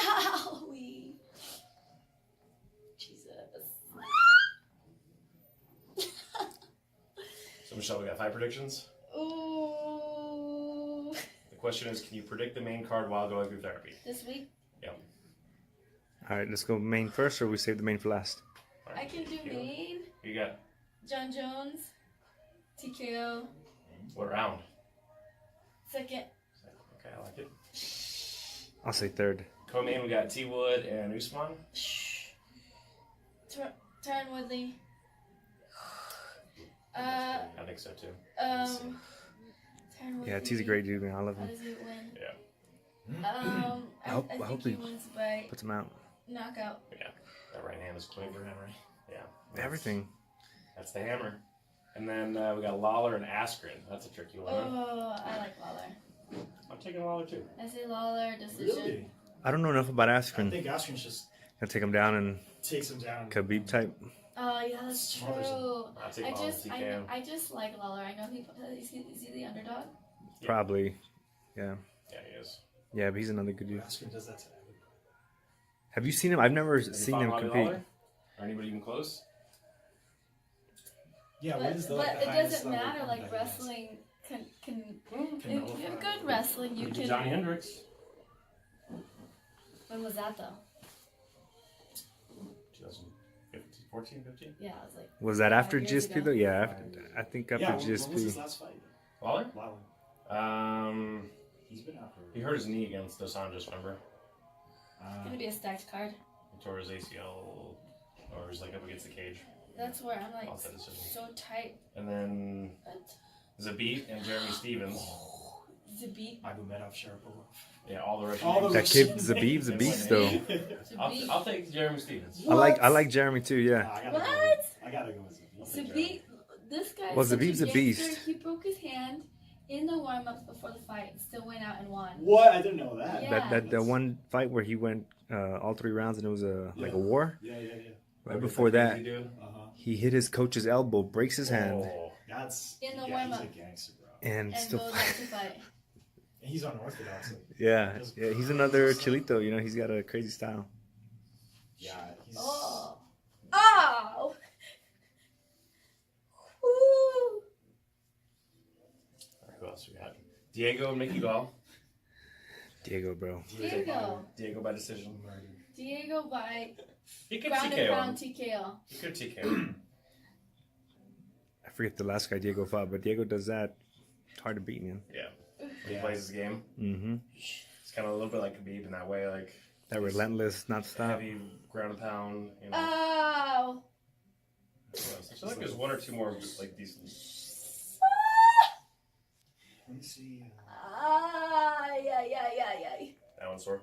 Owie. Jesus. So Michelle, we got 5 predictions. Ooh. The question is, can you predict the main card while going through therapy? This week? Yep. All right, let's go main first, or we save the main for last. Right. I can do main. Who you got? John Jones. TKO. What round? Second. Okay, I like it. I'll say third. Co-main, we got T Wood and Usman. Tyron Woodley. I think so too. Tyron Woodley. Yeah, T's a great dude, man. I love How him. does he win? Yeah. I hope think he he wins by puts him out. knockout. Yeah. That right hand is quick for him, right? Yeah. Everything. That's the hammer. And then we got Lawler and Askren. That's a tricky one. Oh, I like Lawler. I'm taking Lawler too. I say Lawler decision. Really? I don't know enough about I Askren. think Askren's just Gonna take him down and takes him down. Khabib type. Oh yeah, that's Smothers him. true. I'll take Lawler if he can. I just like Lawler. I know is he the underdog? Yeah. Probably. Yeah. Yeah, he is. Yeah, but he's another good dude. Askren does that to everybody. Have you seen him? I've never Have you seen fought him Bobby compete. Lawler? Or anybody even close? Yeah, what is the But it highest doesn't level matter. of Like combat he has? wrestling can if nullify you're it. good wrestling, you can. Johnny Hendricks. When was that though? 2014, 15? Yeah, I was like. Was that after 5 years GSP ago. though? Yeah, I think after Yeah, when was his GSP. last fight? Lawler? Lawler. He's been out for. He hurt his knee against Dos Anjos, remember? It's gonna be a stacked card. He tore his ACL, or he's like up against the cage. That's where I'm like Lost that decision. so tight. And then What? Zabit and Jeremy Stevens. Zabit. Magomedov, Sharapova. Yeah, all the Russian All the names. That kid Zabib's a beast though. Zabit. I'll take Jeremy Stevens. I like Jeremy too. Yeah. I gotta go with Zabit. Zabit. This guy. Well, Zabib's a beast. He broke his hand in the warm-ups before the fight. And still went out and won. What? I didn't know that. Yeah. That one fight where he went all 3 rounds and it was like a war. Yeah. Right before that, Dude. he hit his coach's elbow, breaks his hand, Oh. That's In the yeah, warm-up. he's a gangster, bro. and And still. goes out to fight. And he's unorthodox. Like, Yeah, he's another Chilito. You know, he's got a crazy style. yeah, he's. Oh. Oh. Woo. Who else we got? Diego and Mickey Gall. Diego, bro. Diego by decision. Diego by He could ground and TKO him. pound TKO. He could TKO him. I forget the last guy Diego fought, but Diego does that. It's hard to beat, man. Yeah. He plays his game. Mm-hmm. It's kind of a little bit like Khabib in that way, like That relentless, not stop. heavy ground and pound. You know. Oh. I feel like there's one or two more like decent. Let me see. Yeah. That one's sore.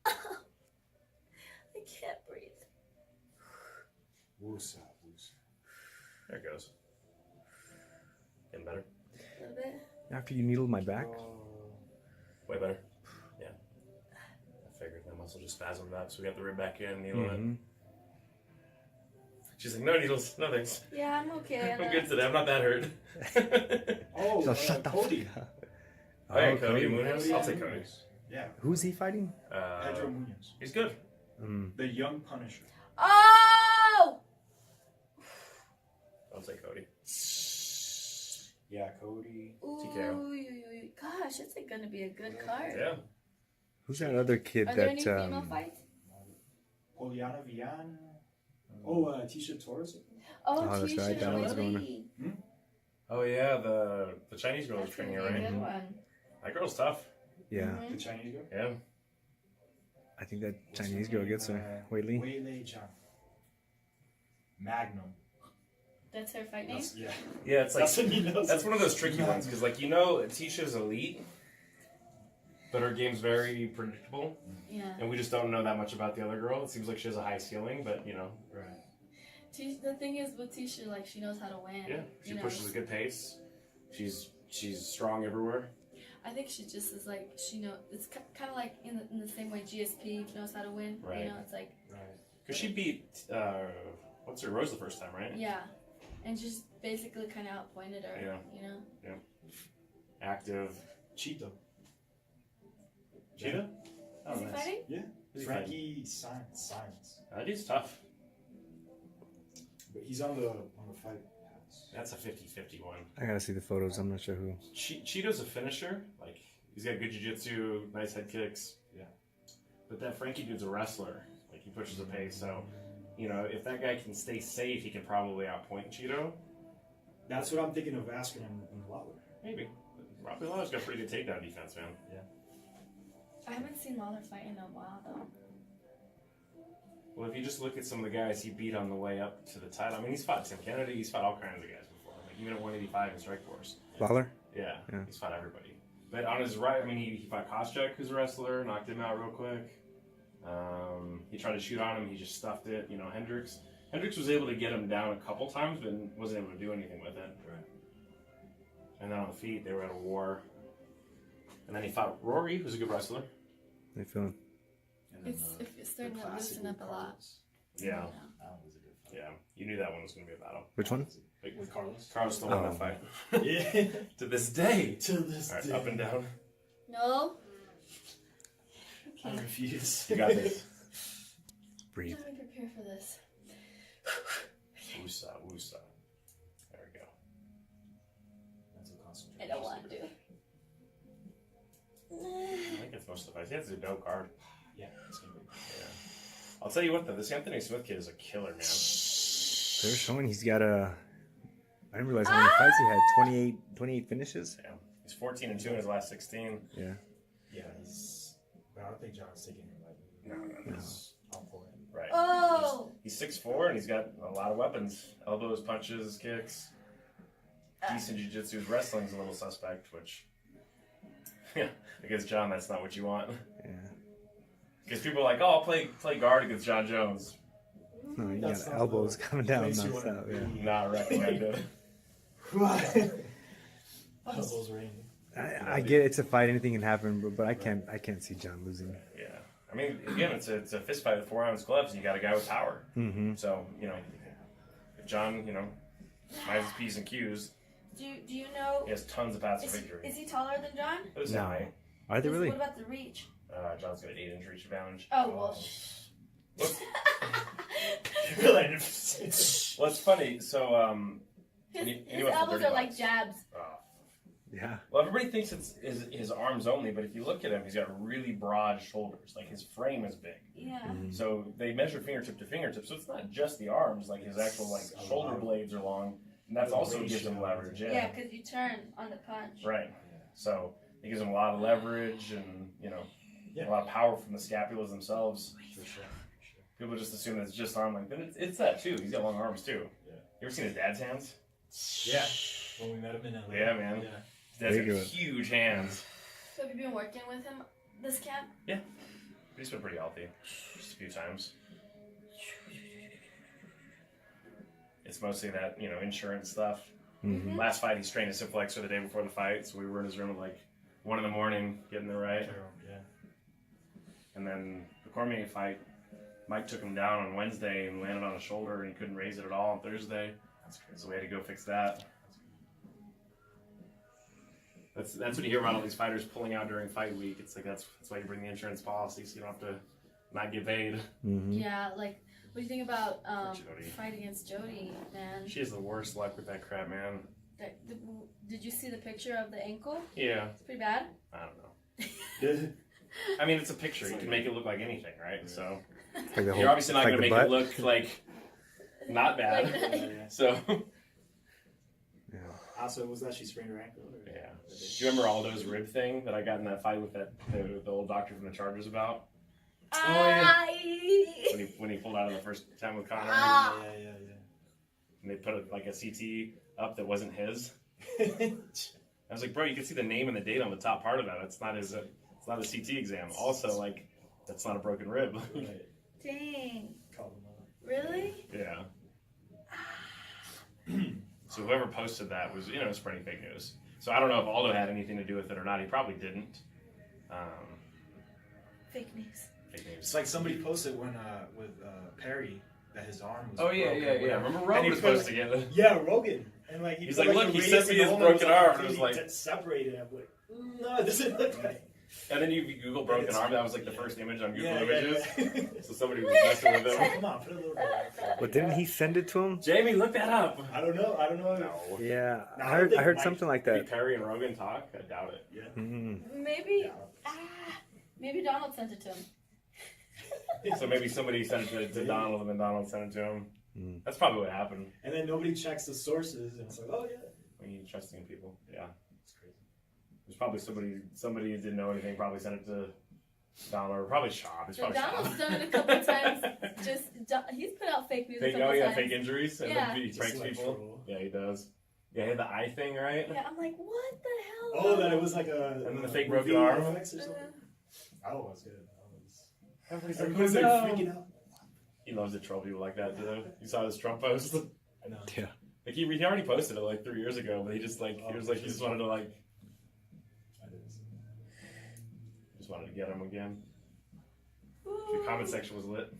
I can't breathe. Wusa. There it goes. Getting better. A little bit. After you needled my back. Way better. Yeah. I figured that muscle just spasmed up, so we got the rib back in, needle it. Mhm. She's like, no needles, no thanks. Yeah, I'm okay. I'm good today. I'm not that hurt. Oh, So shut the Cody. fuck up. Oh, yeah, Oh, Cody Cody. Munoz. I'll take Cody. Yeah, Who's he fighting? Pedro Munoz. He's good. The young Punisher. Oh! I'll take Cody. Yeah, Cody. TKO. Ooh, gosh, it's like gonna be a good card. Yeah. Who's that other kid Are there that? any female fights? Poliana Villan. Oh, Tisha Torres. Oh, Oh, that's Tisha right, that one's going Wiley. Oh yeah, the Chinese girl was That's gonna training be her, a right? good one. That girl's tough. Yeah, Mhm. The Chinese girl. Yeah. I think that Chinese girl gets her. Wei Li. Wei Lei Zhang. Magnum. That's her fight name? That's, yeah. Yeah, it's like That's what he knows. that's one of those tricky ones because, like, you know, Tisha's elite, but her game's very predictable, Yeah. and we just don't know that much about the other girl. It seems like she has a high ceiling, but you know, Right. The thing is with Tisha, like, she knows how to win. yeah, she you know? pushes a good pace. She's strong everywhere. I think she just is like, it's kind of like in the same way GSP knows how to win. Right. You know, it's like, Right. Because she beat what's her Rose the first time, right? yeah. And just basically kind of outpointed her, Yeah. you know? Active. Cheetah. Cheetah? Oh, Is he nice. fighting? Yeah. Who's he Frankie Science. That dude's tough. But he's on the fight pass. That's a 50-50 one. I gotta see the photos. I'm not sure who. Cheeto's a finisher. Like, he's got good jiu-jitsu, nice head kicks. Yeah. But that Frankie dude's a wrestler. Like, he pushes the pace. So, you know, if that guy can stay safe, he can probably outpoint Cheeto. That's what I'm thinking of Askren and Lawler. Maybe. Robbie Lawler's got pretty good takedown defense, man. I haven't seen Lawler fight in a while though. Well, if you just look at some of the guys he beat on the way up to the title, I mean, he's fought Tim Kennedy, he's fought all kinds of guys before, like even at 185 in Strikeforce. Lawler? Yeah, Yeah. he's fought everybody. But on his right, I mean, he fought Koscheck, who's a wrestler, knocked him out real quick. He tried to shoot on him, he just stuffed it. You know, Hendricks was able to get him down a couple times, but wasn't able to do anything with it. Right. And then on the feet, they were at a war. And then he fought Rory, who's a good wrestler. How you feeling? And then It's starting to loosen up a lot. Yeah, That was a good fight. yeah. You knew that one was going to be a battle. Which one? Like, With Carlos? Carlos still won Oh. that fight. Yeah. To this day. To this All right, day. up and down. No. I Okay. refuse. You got this. Breathe. Let me prepare for this. Woosa, woosa. There we go. Mental I concentration. don't want to. I think it's most of the fights. He has a dope card. Yeah, it's gonna be. Yeah. I'll tell you what, though. This Anthony Smith kid is a killer, man. They're showing he's got a. I didn't realize how many fights he had. 28 finishes. Yeah. He's 14-2 in his last 16. Yeah. Yeah, he's. But I don't think John's taking him like. No. He's on point. Right. Oh. He's 6'4", and he's got a lot of weapons. Elbows, punches, kicks. Decent jiu-jitsu. His wrestling's a little suspect, which... Yeah, against John, that's not what you want. Yeah. Because people are like, oh, I'll play guard against John Jones. No, you That's got not elbows the coming down place you wanna nonstop. Yeah. be. Not recommended. Elbows raining. I get it's a fight. Anything can happen, but I can't see John losing. Yeah. I mean, again, it's a fist fight with 4-ounce gloves, and you got a guy with power. Mm-hmm. So, you know, if John, you know, minds his P's and Q's, Do you know? he has tons of paths to Is victory. he taller than John? It was No. high. Are they really? What about the reach? John's got an 8-inch reach advantage. Oh well. Well, it's funny. So, His you went for elbows 30 are like bucks. jabs. Yeah. Well, everybody thinks it's his arms only, but if you look at him, he's got really broad shoulders. Like, his frame is big. Yeah. So they measure fingertip to fingertip. So it's not just the arms. Like, his actual, like, shoulder blades are long. And that's also gives him leverage. Yeah, because you turn on the punch. Right. So it gives him a lot of leverage and, you know, a lot of power from the scapulas themselves. For sure. People just assume that it's just arm length. But it's that, too. He's got long arms, too. Yeah. You ever seen his dad's hands? Yeah. When we met him in LA. Yeah, man. Yeah. His dad's Big got one. huge hands. So have you been working with him this camp? But he's been pretty healthy. Just a few times. It's mostly that, you know, insurance stuff. Mm-hmm. Last fight, he strained his hip flexor the day before the fight, so we were in his room at like 1 in the morning, getting it right. Yeah. And then the Cormier fight, Mike took him down on Wednesday and landed on his shoulder, and he couldn't raise it at all on Thursday. So we had to go fix that. That's what you hear about all these fighters pulling out during fight week. It's like that's why you bring the insurance policy, so you don't have to not get paid. Mm-hmm. Yeah, like, what do you think about Jody. fight against Jody, man? She has the worst luck with that crap, man. Did you see the picture of the ankle? Yeah, It's pretty bad. I don't know. I mean, it's a picture. You can make it look like anything, right? So Like the whole, you're obviously not like going to the make butt. it look like not bad. So Yeah. Also, was that she sprained her ankle? Or? yeah. Do you remember Aldo's rib thing that I got in that fight with the old doctor from the Chargers about? When he pulled out of the first time with Connor, Ah. Yeah. and they put like a CT up that wasn't his. I was like, bro, you can see the name and the date on the top part of that. It's not his. It's not a CT exam. Also, like, that's not a broken rib. Right. Dang. Called him up. Really? Yeah. So whoever posted that was, you know, spreading fake news. So I don't know if Aldo had anything to do with it or not. He probably didn't. Fake news. Fake news. It's like somebody posted when with Perry that his arm was Oh yeah, broken. yeah, yeah. Remember And Rogan he was put, posting it. Yeah, Rogan. And like He's put, like, the look, he radius sent me in the his hole, and it broken was, arm, and it was completely like- separated. I'm like, no, it doesn't look like. And then you Google broken arm. That was like the first image on Google Images. Yeah. So somebody was messing with him. Come on, put a little bit. But didn't he send it to him? Jamie, look that up. I don't know. No. Yeah, No, I I don't heard think Mike- something like Did that. Perry and Rogan talk? I doubt it. Yeah. Maybe. Yeah. Maybe Donald sent it to him. So maybe somebody sent it to Donald and then Donald sent it to him. That's probably what happened. And then nobody checks the sources, and it's like, oh yeah. When you trusting people, yeah. It's crazy. There's probably somebody who didn't know anything probably sent it to Donald or probably Shop. It's probably Donald's Shop. done it a couple times. He's put out fake news a couple times. Fake injuries and Yeah. then he Just pranks like people. troll. Yeah, he does. Yeah, he had the eye thing, right? Yeah, I'm like, what the hell? Oh, that it was like a. And then the fake movie broken arm. effects or something? That one was good. Everybody's Everybody's like, like "No." freaking out. He loves to troll people like that too. You saw his Trump post? I know. Yeah. Like he already posted it like 3 years ago, but he just like he just wanted to like I didn't see just wanted to get him again. Ooh. The comment section was lit.